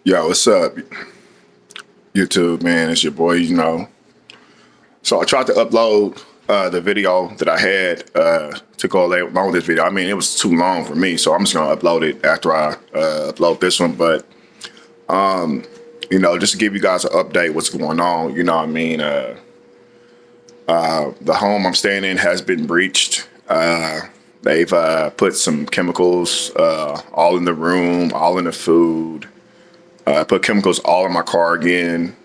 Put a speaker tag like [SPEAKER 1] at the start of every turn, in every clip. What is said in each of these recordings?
[SPEAKER 1] Yo, what's up, YouTube, man? It's your boy, So I tried to upload the video that I had to go along with this video. I mean, it was too long for me, so I'm just gonna upload it after I upload this one. But just to give you guys an update, what's going on. The home I'm staying in has been breached. They've put some chemicals all in the room, all in the food. I put chemicals all in my car again.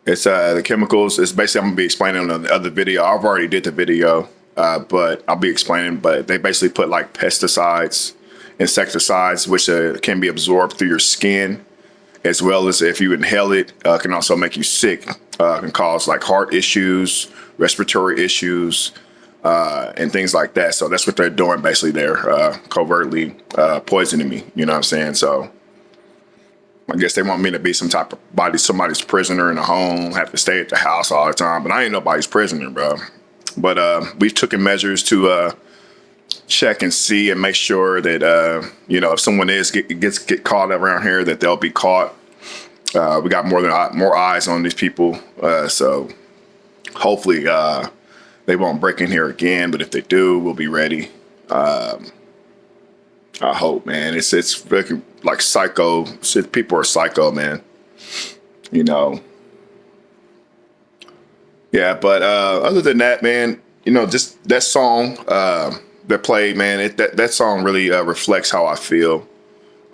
[SPEAKER 1] It's the chemicals. It's basically I'm gonna be explaining on the other video. I've already did the video, but I'll be explaining. But they basically put like pesticides, insecticides, which can be absorbed through your skin, as well as if you inhale it, can also make you sick. Can cause like heart issues, respiratory issues, and things like that. So that's what they're doing. Basically, they're covertly poisoning me. You know what I'm saying? So I guess they want me to be somebody's prisoner in a home, have to stay at the house all the time. But I ain't nobody's prisoner, bro. But we've taken measures to check and see and make sure that if someone get caught around here, that they'll be caught. We got more eyes on these people, so hopefully they won't break in here again. But if they do, we'll be ready. I hope, man. It's like psycho. People are psycho, man. Yeah, but other than that, man, just that song that played, man. That song really reflects how I feel.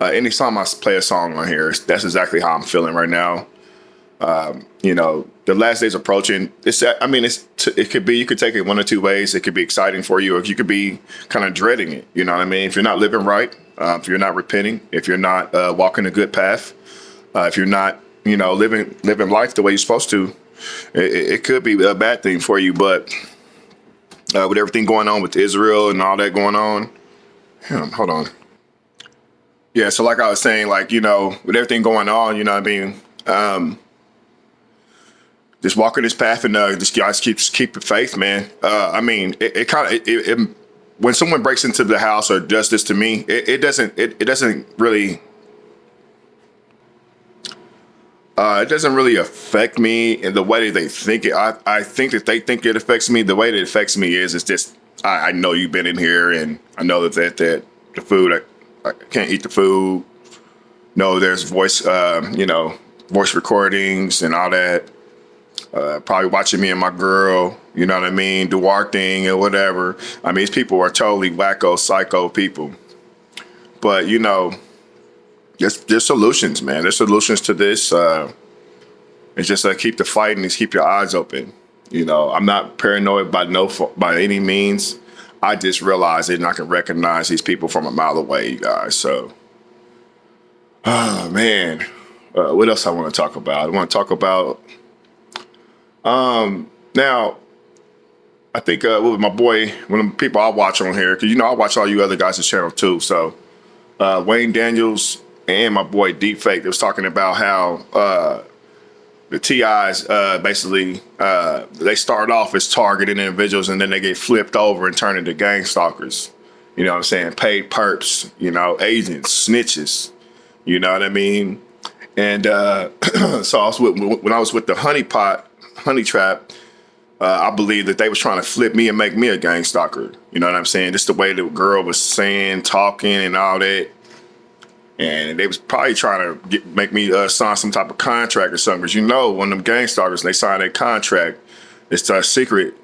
[SPEAKER 1] Anytime I play a song on here, that's exactly how I'm feeling right now. The last day's approaching. It could be, you could take it one or two ways. It could be exciting for you, or you could be kind of dreading it. You know what I mean? If you're not living right, if you're not repenting, if you're not walking a good path, if you're not, living life the way you're supposed to, it could be a bad thing for you. But with everything going on with Israel and all that going on, hold on. Yeah, so like I was saying, with everything going on, just walking this path and just guys keep the faith, man. When someone breaks into the house or does this to me, it doesn't really affect me in the way that they think it. I think that they think it affects me. The way that it affects me is it's just I know you've been in here, and I know that the food I can't eat the food. No, there's voice recordings and all that. Probably watching me and my girl, you know what I mean, do our thing or whatever. I mean, these people are totally wacko, psycho people. But, there's solutions, man. There's solutions to this. It's just keep the fight and keep your eyes open. I'm not paranoid by any means. I just realize it and I can recognize these people from a mile away, you guys. So, oh, man. What else I want to talk about? I want to talk about... Now, I think with my boy, one of the people I watch on here, because I watch all you other guys' channel too. So Wayne Daniels and my boy Deepfake, they was talking about how the TIs basically they start off as targeted individuals and then they get flipped over and turn into gang stalkers. You know what I'm saying? Paid perps, agents, snitches. You know what I mean? And so when I was with the honey trap, I believe that they was trying to flip me and make me a gang stalker. You know what I'm saying? Just the way the girl was saying, talking, and all that. And they was probably trying to make me sign some type of contract or something. Because one of them gang stalkers, they sign a contract. It's a secret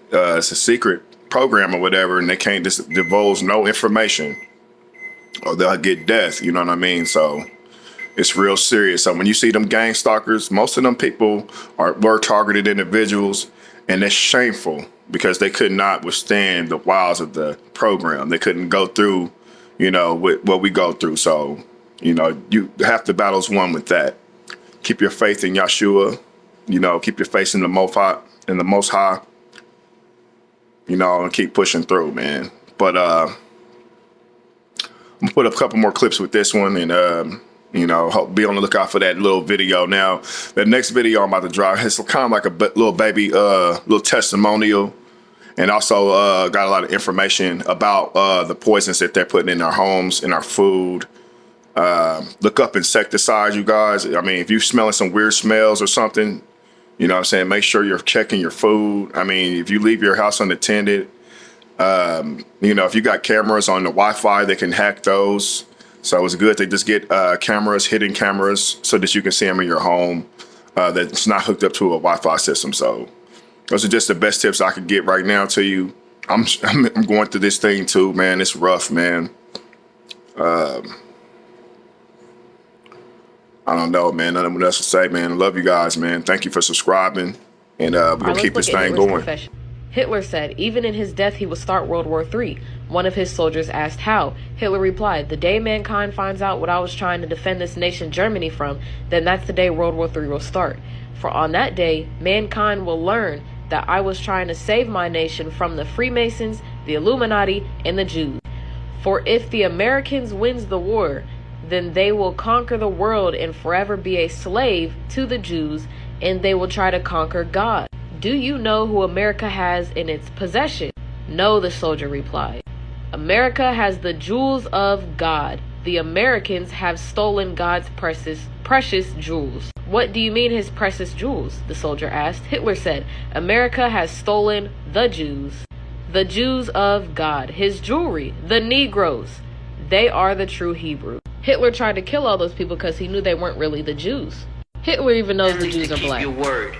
[SPEAKER 1] program or whatever, and they can't just divulge no information, or they'll get death. You know what I mean? So it's real serious. So when you see them gang stalkers, most of them people were targeted individuals, and it's shameful because they could not withstand the wiles of the program. They couldn't go through, what we go through. So, half the battle's won with that. Keep your faith in Yeshua. Keep your faith in the Most High. And keep pushing through, man. But I'm gonna put up a couple more clips with this one, and hope be on the lookout for that little video. Now, the next video I'm about to drop, it's kind of like a little baby, little testimonial, and also got a lot of information about the poisons that they're putting in our homes, in our food, Look up insecticides, you guys. I mean, if you're smelling some weird smells or something, you know what I'm saying, make sure you're checking your food. I mean, if you leave your house unattended, if you got cameras on the Wi-Fi, they can hack those. So it's good to just get cameras, hidden cameras, so that you can see them in your home that's not hooked up to a Wi-Fi system. So those are just the best tips I could get right now to you. I'm going through this thing too, man. It's rough, man. I don't know, man. Nothing else to say, man. I love you guys, man. Thank you for subscribing, and we're gonna keep this thing going.
[SPEAKER 2] Confession. Hitler said even in his death he would start World War III. One of his soldiers asked how. Hitler replied, "The day mankind finds out what I was trying to defend this nation Germany from, then that's the day World War III will start. For on that day, mankind will learn that I was trying to save my nation from the Freemasons, the Illuminati, and the Jews. For if the Americans wins the war, then they will conquer the world and forever be a slave to the Jews, and they will try to conquer God. Do you know who America has in its possession?" "No," the soldier replied. "America has the jewels of God. The Americans have stolen God's precious jewels." "What do you mean his precious jewels?" the soldier asked. Hitler said, "America has stolen the Jews. The Jews of God. His jewelry. The Negroes. They are the true Hebrew." Hitler tried to kill all those people because he knew they weren't really the Jews. Hitler even knows the Jews are black.
[SPEAKER 3] Keep your word.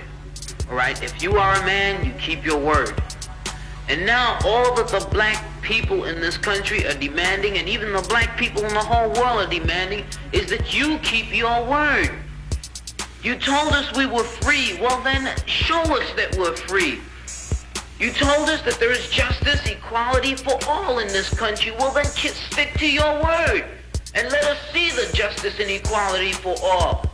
[SPEAKER 3] Alright? If you are a man, you keep your word. And now all that the black people in this country are demanding, and even the black people in the whole world are demanding, is that you keep your word. You told us we were free. Well then, show us that we're free. You told us that there is justice, equality for all in this country. Well then, stick to your word. And let us see the justice and equality for all.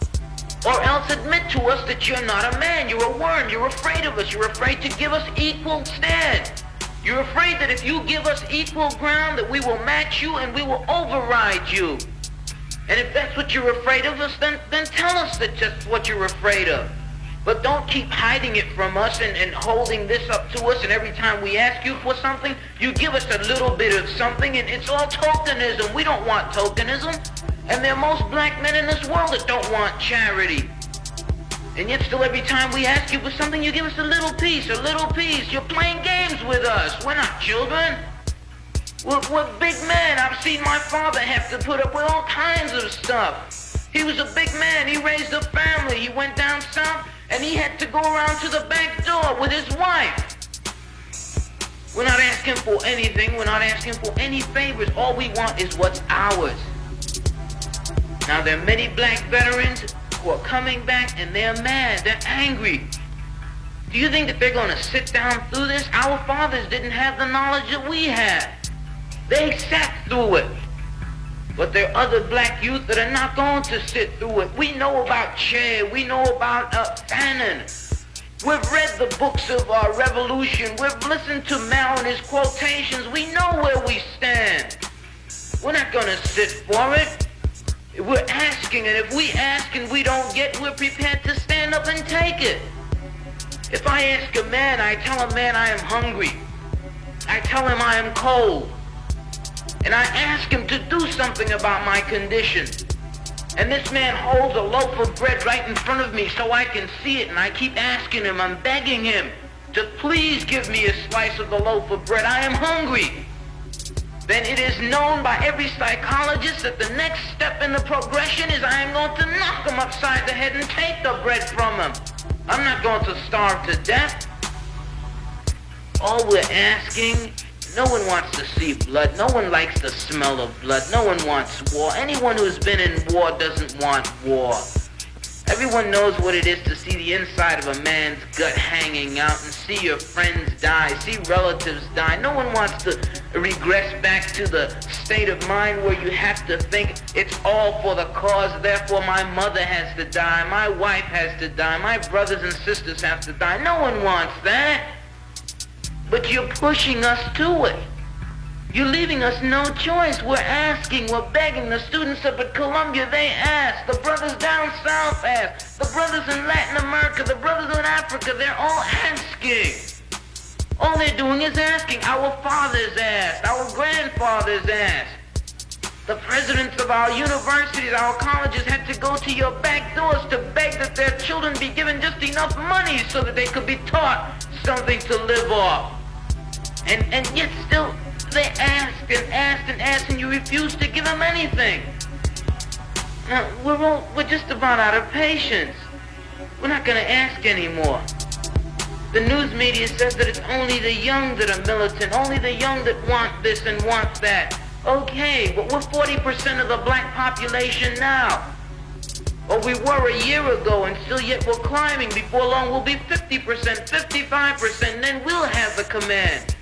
[SPEAKER 3] Or else admit to us that you're not a man, you're a worm, you're afraid of us, you're afraid to give us equal stand. You're afraid that if you give us equal ground, that we will match you and we will override you. And if that's what you're afraid of us, then tell us that just what you're afraid of. But don't keep hiding it from us and holding this up to us, and every time we ask you for something, you give us a little bit of something, and it's all tokenism. We don't want tokenism. And there are most black men in this world that don't want charity. And yet still every time we ask you for something, you give us a little piece, a little piece. You're playing games with us. We're not children. We're big men. I've seen my father have to put up with all kinds of stuff. He was a big man. He raised a family. He went down south, and he had to go around to the back door with his wife. We're not asking for anything. We're not asking for any favors. All we want is what's ours. Now, there are many black veterans who are coming back, and they're mad. They're angry. Do you think that they're going to sit down through this? Our fathers didn't have the knowledge that we have. They sat through it. But there are other black youth that are not going to sit through it. We know about Che. We know about Fanon. We've read the books of our revolution. We've listened to Mao and his quotations. We know where we stand. We're not going to sit for it. We're asking, and if we ask and we don't get, we're prepared to stand up and take it. If I ask a man, I tell a man I am hungry. I tell him I am cold. And I ask him to do something about my condition. And this man holds a loaf of bread right in front of me so I can see it, and I keep asking him, I'm begging him to please give me a slice of the loaf of bread. I am hungry. Then it is known by every psychologist that the next step in the progression is I am going to knock him upside the head and take the bread from him. I'm not going to starve to death. All we're asking, no one wants to see blood. No one likes the smell of blood. No one wants war. Anyone who's been in war doesn't want war. Everyone knows what it is to see the inside of a man's gut hanging out and see your friends die, see relatives die. No one wants to regress back to the state of mind where you have to think it's all for the cause, therefore my mother has to die, my wife has to die, my brothers and sisters have to die. No one wants that. But you're pushing us to it. You're leaving us no choice. We're asking, we're begging. The students up at Columbia, they ask. The brothers down south ask. The brothers in Latin America, the brothers in Africa, they're all asking. All they're doing is asking. Our fathers asked. Our grandfathers asked. The presidents of our universities, our colleges had to go to your back doors to beg that their children be given just enough money so that they could be taught something to live off. And yet still they asked and asked and asked, and you refused to give them anything. Now, we're just about out of patience. We're not going to ask anymore. The news media says that it's only the young that are militant, only the young that want this and want that. Okay, but we're 40% of the black population now. Or we were a year ago, and still yet we're climbing. Before long we'll be 50%, 55%, and then we'll have the command.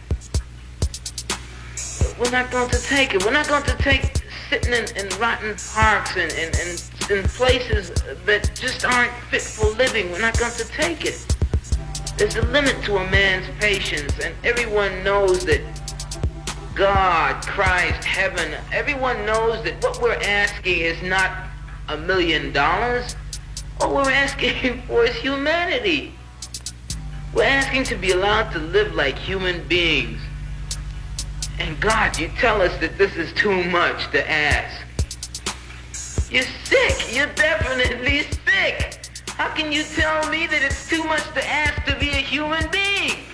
[SPEAKER 3] We're not going to take it. We're not going to take sitting in rotten parks and in places that just aren't fit for living. We're not going to take it. There's a limit to a man's patience, and everyone knows that. God, Christ, heaven, everyone knows that what we're asking is not $1 million. All we're asking for is humanity. We're asking to be allowed to live like human beings. And God, you tell us that this is too much to ask. You're sick. You're definitely sick. How can you tell me that it's too much to ask to be a human being?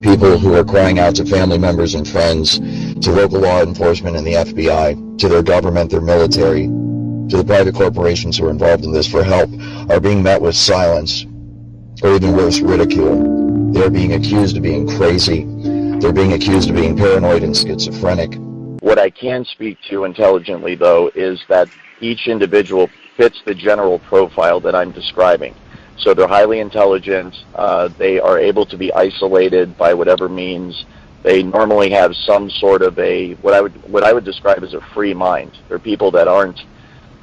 [SPEAKER 4] People who are crying out to family members and friends, to local law enforcement and the FBI, to their government, their military, to the private corporations who are involved in this for help, are being met with silence, or even worse, ridicule. They're being accused of being crazy. They're being accused of being paranoid and schizophrenic. What I can speak to intelligently, though, is that each individual fits the general profile that I'm describing. So they're highly intelligent. They are able to be isolated by whatever means. They normally have some sort of what I would describe as a free mind. They're people that aren't,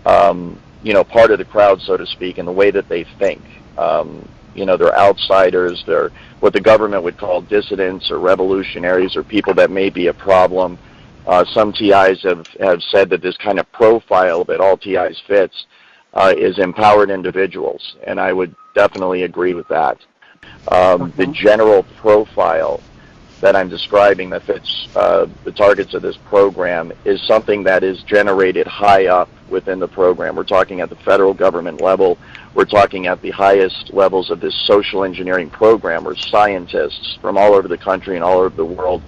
[SPEAKER 4] part of the crowd, so to speak, in the way that they think. They're outsiders. They're what the government would call dissidents or revolutionaries, or people that may be a problem. Some TIs have said that this kind of profile that all TIs fits is empowered individuals, and I would definitely agree with that. The general profile that I'm describing that fits the targets of this program is something that is generated high up within the program. We're talking at the federal government level. We're talking at the highest levels of this social engineering program, where scientists from all over the country and all over the world,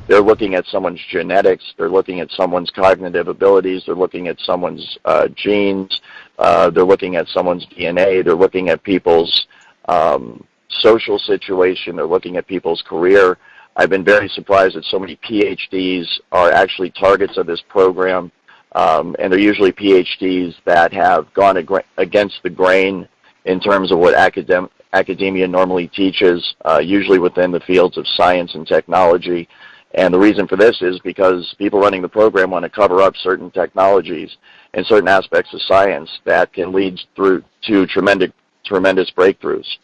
[SPEAKER 4] they're looking at someone's genetics, they're looking at someone's cognitive abilities, they're looking at someone's genes, they're looking at someone's DNA, they're looking at people's social situation, they're looking at people's career. I've been very surprised that so many PhDs are actually targets of this program, and they're usually PhDs that have gone against the grain in terms of what academia normally teaches, usually within the fields of science and technology. And the reason for this is because people running the program want to cover up certain technologies and certain aspects of science that can lead through to tremendous breakthroughs.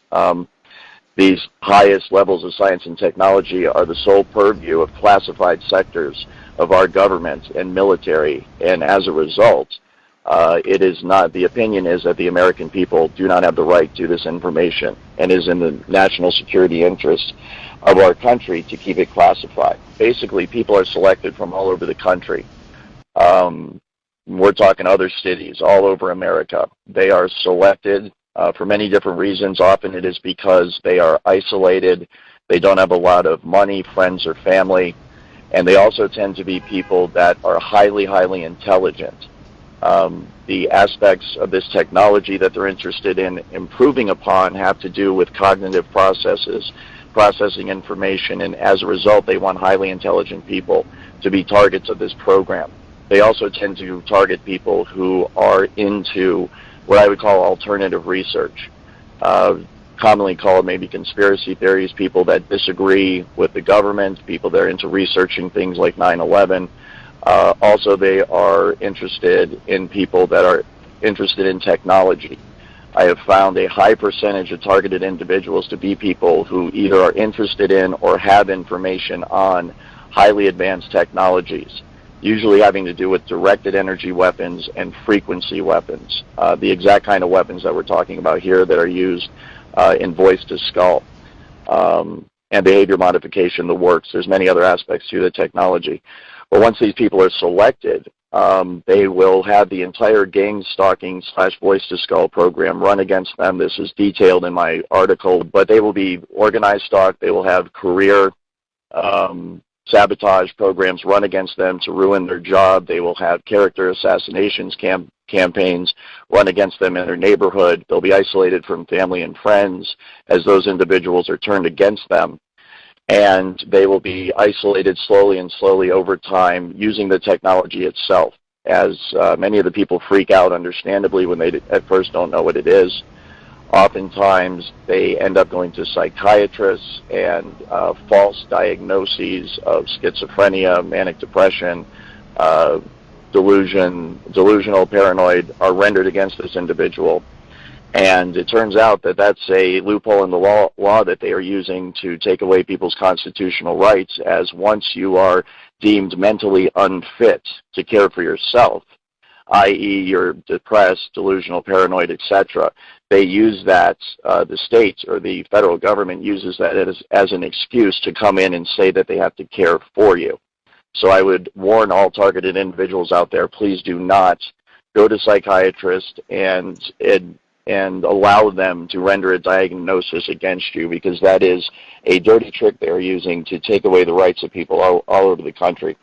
[SPEAKER 4] These highest levels of science and technology are the sole purview of classified sectors of our government and military, and as a result, it is not, the opinion is that the American people do not have the right to this information, and is in the national security interest of our country to keep it classified. Basically, people are selected from all over the country. We're talking other cities all over America. They are selected for many different reasons. Often it is because they are isolated, they don't have a lot of money, friends, or family, and they also tend to be people that are highly, highly intelligent. The aspects of this technology that they're interested in improving upon have to do with cognitive processes, processing information, and as a result, they want highly intelligent people to be targets of this program. They also tend to target people who are into what I would call alternative research, commonly called maybe conspiracy theories, people that disagree with the government, people that are into researching things like 9/11. Also, they are interested in people that are interested in technology. I have found a high percentage of targeted individuals to be people who either are interested in or have information on highly advanced technologies, usually having to do with directed energy weapons and frequency weapons, the exact kind of weapons that we're talking about here that are used in voice to skull. and behavior modification that works. There's many other aspects to the technology. But once these people are selected, they will have the entire gang stalking / voice to skull program run against them. This is detailed in my article, but they will be organized stalk. They will have career sabotage programs run against them to ruin their job. They will have character assassinations campaigns run against them in their neighborhood. They'll be isolated from family and friends as those individuals are turned against them. And they will be isolated slowly over time using the technology itself, as many of the people freak out, understandably, when they at first don't know what it is. Oftentimes, they end up going to psychiatrists, and false diagnoses of schizophrenia, manic depression, delusional paranoid are rendered against this individual. And it turns out that that's a loophole in the law that they are using to take away people's constitutional rights, as once you are deemed mentally unfit to care for yourself, i.e. you're depressed, delusional, paranoid, etc., they use that, the state or the federal government uses that as an excuse to come in and say that they have to care for you. So I would warn all targeted individuals out there, please do not go to psychiatrists and allow them to render a diagnosis against you, because that is a dirty trick they're using to take away the rights of people all over the country.